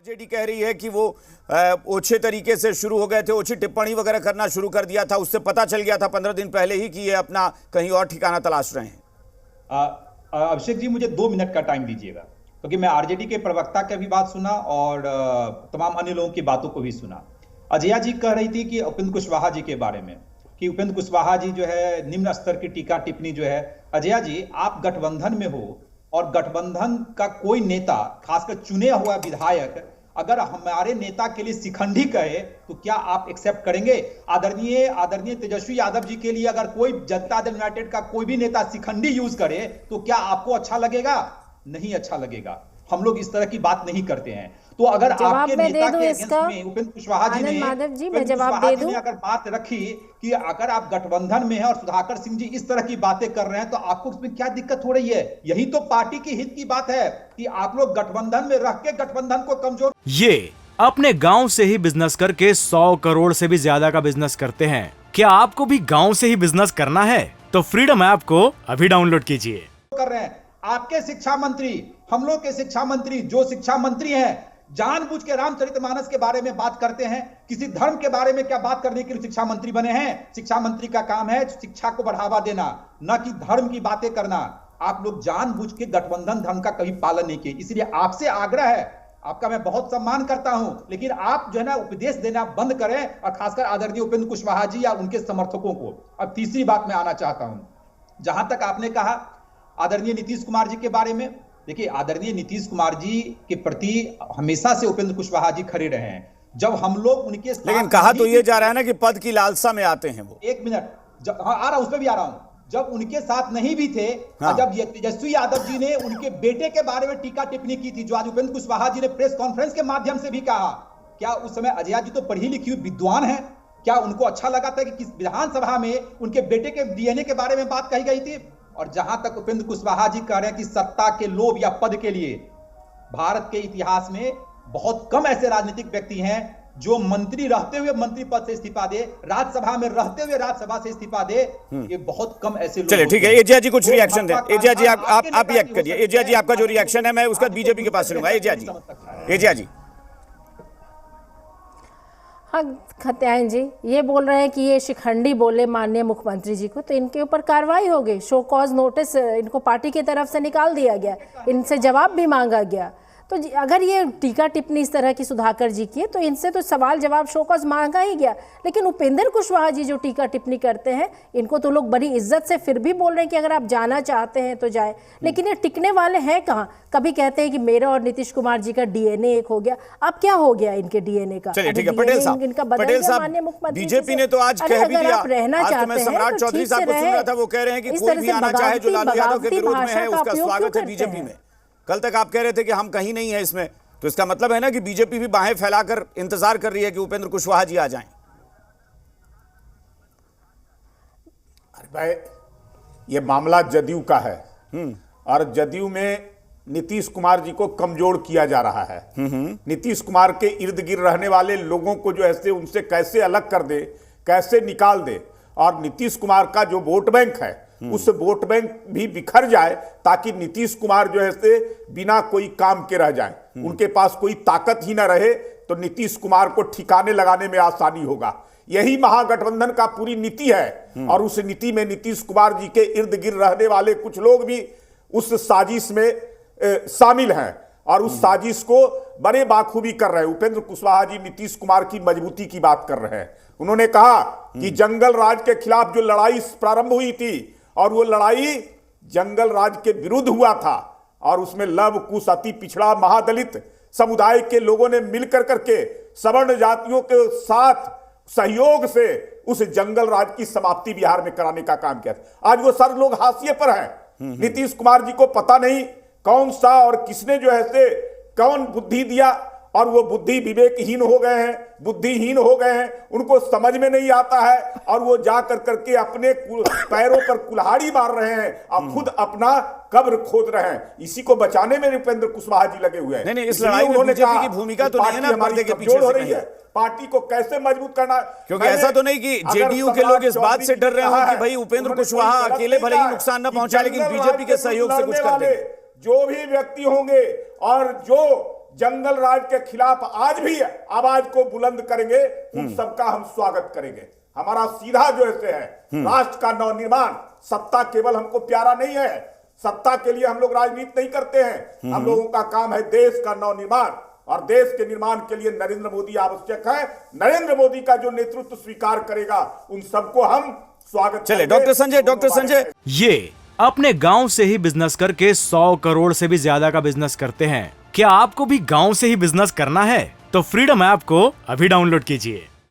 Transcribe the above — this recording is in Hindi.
जेडी कह रही है कि वो ओछे तरीके से शुरू हो गए थे, ओछी टिप्पणी वगैरह करना शुरू कर दिया था, उससे पता चल गया था 15 दिन पहले ही कि ये अपना कहीं और ठिकाना तलाश रहे हैं। अभिषेक जी, मुझे 2 मिनट का टाइम दीजिएगा, क्योंकि मैं आरजेडी के प्रवक्ता की भी बात सुना और तमाम अन्य लोगों की बातों को भी सुना। अजया जी कह रही थी कि उपेंद्र कुशवाहा जी के बारे में कि उपेंद्र कुशवाहा जी जो है निम्न स्तर की टीका टिप्पणी जो है। अजया जी, आप गठबंधन में हो और गठबंधन का कोई नेता, खासकर चुने हुआ विधायक, अगर हमारे नेता के लिए शिखंडी कहे तो क्या आप एक्सेप्ट करेंगे? आदरणीय तेजस्वी यादव जी के लिए अगर कोई जनता दल यूनाइटेड का कोई भी नेता शिखंडी यूज करे तो क्या आपको अच्छा लगेगा? नहीं अच्छा लगेगा। हम लोग इस तरह की बात नहीं करते हैं। तो अगर आपके नेता के अगेंस्ट में उपेंद्र कुशवाहा जी ने अगर बात रखी कि अगर आप गठबंधन में हैं और सुधाकर सिंह जी इस तरह की बातें कर रहे हैं तो आपको उसमें क्या दिक्कत हो रही है? यही तो पार्टी की हित की बात है कि आप लोग गठबंधन में रह के गठबंधन को कमजोर। ये अपने गांव से ही बिजनेस करके 100 करोड़ से भी ज्यादा का बिजनेस करते हैं। क्या आपको भी गांव से ही बिजनेस करना है? तो फ्रीडम ऐप को अभी डाउनलोड कीजिए। कर रहे हैं आपके शिक्षा मंत्री, हम लोग के शिक्षा मंत्री, जो शिक्षा मंत्री हैं, जानबूझ के रामचरितमानस के बारे में बात करते हैं। किसी धर्म के बारे में क्या बात करने के लिए शिक्षा मंत्री बने हैं? शिक्षा मंत्री का काम है शिक्षा को बढ़ावा देना, न कि धर्म की बातें करना। आप लोग जानबूझ के गठबंधन धर्म का कभी पालन नहीं किए, इसलिए आपसे आग्रह है, आपका मैं बहुत सम्मान करता हूं, लेकिन आप जो है ना उपदेश देना बंद करें, और खासकर आदरणीय उपेंद्र कुशवाहा जी या उनके समर्थकों को। अब तीसरी बात मैं आना चाहता हूं, जहां तक आपने कहा आदरणीय नीतीश कुमार जी के बारे में। देखिए, आदरणीय नीतीश कुमार जी के प्रति हमेशा से उपेंद्र कुशवाहा जी खड़े रहे हैं। जब हम लोग उनके साथ, लेकिन कहा तो ये जा रहा है ना कि पद की लालसा में आते हैं वो। एक मिनट, आ रहा हूं, उस पर भी आ रहा हूं। जब उनके साथ नहीं भी थे, जब तेजस्वी यादव जी ने उनके बेटे के बारे में टीका टिप्पणी की थी, जो आज उपेंद्र कुशवाहा जी ने प्रेस कॉन्फ्रेंस के माध्यम से भी कहा, क्या उस समय अजया जी तो पढ़ी लिखी हुई विद्वान है, क्या उनको अच्छा लगा था कि किस विधानसभा में उनके बेटे के डीएनए के बारे में बात कही गई थी? और जहां तक उपेंद्र कुशवाहा जी कह रहे हैं कि सत्ता के लोभ या पद के लिए, भारत के इतिहास में बहुत कम ऐसे राजनीतिक व्यक्ति हैं जो मंत्री रहते हुए मंत्री पद से इस्तीफा दे, राज्यसभा में रहते हुए राज्यसभा से इस्तीफा दे। ये बहुत कम ऐसे लोग। चलिए ठीक है, एजिया जी कुछ रिएक्शन दें। एजिया जी आप रिएक्ट करिए। एजिया जी आपका जो रिएक्शन है मैं उसका बीजेपी के पास चलूंगा। एजिया जी। हाँ, खत्यायन जी ये बोल रहे हैं कि ये शिखंडी बोले माननीय मुख्यमंत्री जी को, तो इनके ऊपर कार्रवाई हो गई, शो कॉज नोटिस इनको पार्टी की तरफ से निकाल दिया गया, इनसे जवाब भी मांगा गया। तो अगर ये टीका टिप्पणी इस तरह की सुधाकर जी की है तो इनसे तो सवाल जवाब शो कॉज मांगा ही गया। लेकिन उपेंद्र कुशवाहा जी जो टीका टिप्पणी करते हैं, इनको तो लोग बड़ी इज्जत से फिर भी बोल रहे हैं कि अगर आप जाना चाहते हैं तो जाए, लेकिन ये टिकने वाले हैं कहाँ? कभी कहते हैं कि मेरा और नीतीश कुमार जी का डीएनए एक हो गया, अब क्या हो गया इनके डीएनए का? चलिए ठीक है, पटेल साहब, बीजेपी ने तो आज कह भी दिया, आज तो मैं सम्राट चौधरी साहब को सुन रहा था, वो कह रहे हैं कि कोई भी आना चाहे जो लालू यादव के विरोध में है उसका स्वागत है बीजेपी में। कल तक आप कह रहे थे कि हम कहीं नहीं है इसमें, तो इसका मतलब है ना कि बीजेपी भी बाहें फैलाकर इंतजार कर रही है कि उपेंद्र कुशवाहा जी आ जाएं। अरे भाई, ये मामला जदयू का है और जदयू में नीतीश कुमार जी को कमजोर किया जा रहा है। नीतीश कुमार के इर्द गिर्द रहने वाले लोगों को जो है उनसे कैसे अलग कर दे, कैसे निकाल दे, और नीतीश कुमार का जो वोट बैंक है उस वोट बैंक भी बिखर जाए, ताकि नीतीश कुमार जो है से बिना कोई काम के रह जाए, उनके पास कोई ताकत ही ना रहे, तो नीतीश कुमार को ठिकाने लगाने में आसानी होगा। यही महागठबंधन का पूरी नीति है, और उस नीति में नीतीश कुमार जी के इर्द गिर्द रहने वाले कुछ लोग भी उस साजिश में शामिल हैं, और उस साजिश को बड़े बाखूबी कर रहे हैं। उपेंद्र कुशवाहा जी नीतीश कुमार की मजबूती की बात कर रहे हैं। उन्होंने कहा कि जंगल राज के खिलाफ जो लड़ाई प्रारंभ हुई थी, और वो लड़ाई जंगल राज के विरुद्ध हुआ था, और उसमें लव कुश अति पिछड़ा महादलित समुदाय के लोगों ने मिलकर करके सवर्ण जातियों के साथ सहयोग से उस जंगल राज की समाप्ति बिहार में कराने का काम किया। आज वो सर लोग हाशिए पर हैं। नीतीश कुमार जी को पता नहीं कौन सा और किसने जो है से कौन बुद्धि दिया, और वो बुद्धि विवेकहीन हो गए हैं, बुद्धिहीन हो गए हैं, उनको समझ में नहीं आता है, और वो जा कर करके अपने पैरों पर कुल्हाड़ी मार रहे हैं और खुद अपना कब्र खोद रहे हैं। इसी को बचाने में उपेंद्र कुशवाहा जी लगे हुए हैं। नहीं, इस लड़ाई में बीजेपी की भूमिका तो नहीं है ना, पर्दे के पीछे हो रही है, पार्टी को कैसे मजबूत करना, क्योंकि ऐसा तो नहीं कि जेडीयू के लोग इस बात से डर रहे हो कि भाई उपेंद्र कुशवाहा अकेले भले ही नुकसान न पहुंचाए, लेकिन बीजेपी के सहयोग से कुछ कर दे। जो भी व्यक्ति होंगे और जो जंगल राज के खिलाफ आज भी आवाज को बुलंद करेंगे, उन सबका हम स्वागत करेंगे। हमारा सीधा जो है राष्ट्र का नवनिर्माण, सत्ता केवल हमको प्यारा नहीं है, सत्ता के लिए हम लोग राजनीति नहीं करते हैं। हम लोगों का काम है देश का नवनिर्माण, और देश के निर्माण के लिए नरेंद्र मोदी आवश्यक है। नरेंद्र मोदी का जो नेतृत्व स्वीकार करेगा उन सबको हम स्वागत। चले डॉक्टर संजय, ये अपने गांव से ही बिजनेस करके 100 करोड़ से भी ज्यादा का बिजनेस करते हैं। क्या आपको भी गांव से ही बिजनेस करना है? तो फ्रीडम ऐप को अभी डाउनलोड कीजिए।